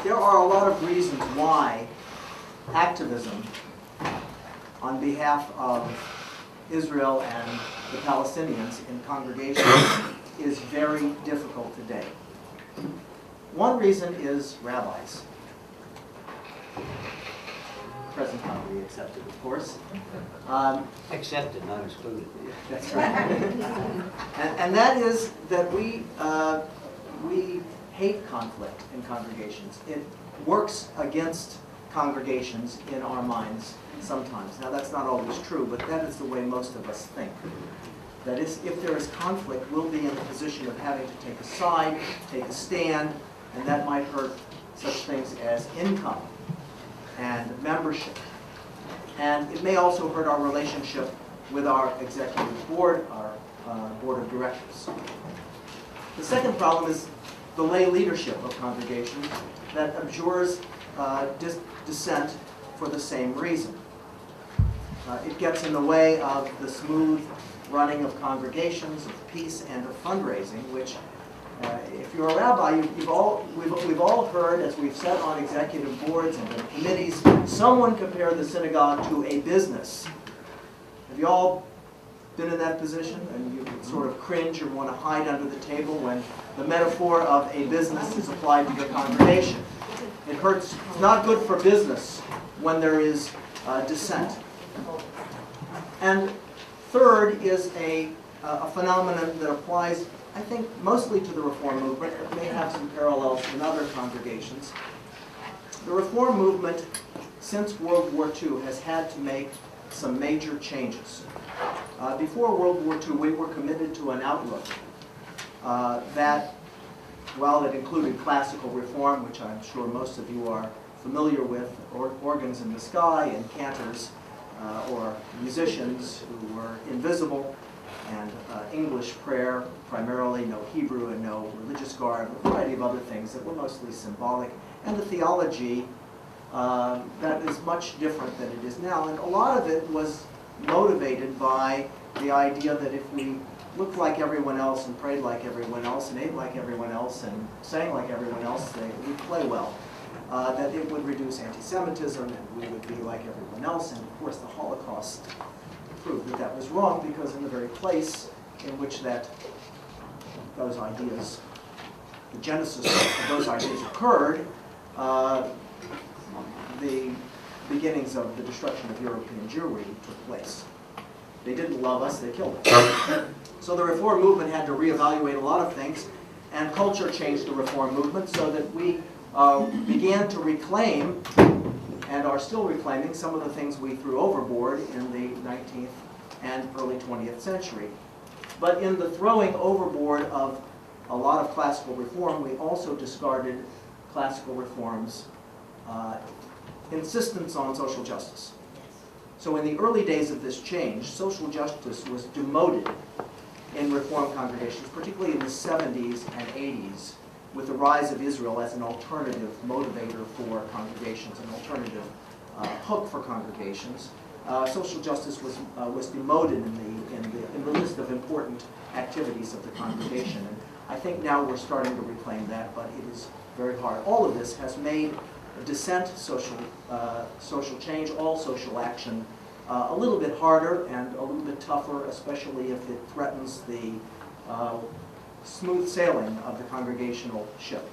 there are a lot of reasons why activism on behalf of Israel and the Palestinians in congregations is very difficult today. One reason is rabbis. Present company accepted, of course. Accepted, not excluded. That's right. and that is that we hate conflict in congregations. It works against congregations in our minds sometimes. Now that's not always true, but that is the way most of us think. That is, if there is conflict, we'll be in the position of having to take a side, take a stand, and that might hurt such things as income and membership. And it may also hurt our relationship with our executive board, our board of directors. The second problem is the lay leadership of congregations that abjures dissent for the same reason. It gets in the way of the smooth running of congregations, of peace, and of fundraising, which, if you're a rabbi, we've all heard, as we've sat on executive boards and in committees, someone compare the synagogue to a business. Have you all been in that position? And you sort of cringe or want to hide under the table when the metaphor of a business is applied to your congregation. It hurts. It's not good for business when there is dissent. And third is a phenomenon that applies, I think, mostly to the Reform movement. It may have some parallels in other congregations. The Reform movement, since World War II, has had to make some major changes. Before World War II, we were committed to an outlook that, while it included classical reform, which I'm sure most of you are familiar with, organs in the sky and cantors, or musicians who were invisible, and English prayer, primarily no Hebrew and no religious garb, a variety of other things that were mostly symbolic, and the theology that is much different than it is now. And a lot of it was motivated by the idea that if we looked like everyone else and prayed like everyone else and ate like everyone else and sang like everyone else, we'd play well. That it would reduce anti-Semitism and we would be like everyone else. And of course the Holocaust proved that that was wrong, because in the very place in which those ideas, the genesis of those ideas occurred, the beginnings of the destruction of European Jewry took place. They didn't love us, they killed us. So the Reform movement had to reevaluate a lot of things, and culture changed the Reform movement so that we began to reclaim, and are still reclaiming, some of the things we threw overboard in the 19th and early 20th century. But in the throwing overboard of a lot of classical reform, we also discarded classical reform's insistence on social justice. So in the early days of this change, social justice was demoted in Reform congregations, particularly in the 70s and 80s, with the rise of Israel as an alternative motivator for congregations, an alternative hook for congregations. Social justice was demoted in the list of important activities of the congregation. And I think now we're starting to reclaim that, but it is very hard. All of this has made dissent, social change, all social action, a little bit harder and a little bit tougher, especially if it threatens the smooth sailing of the congregational ship.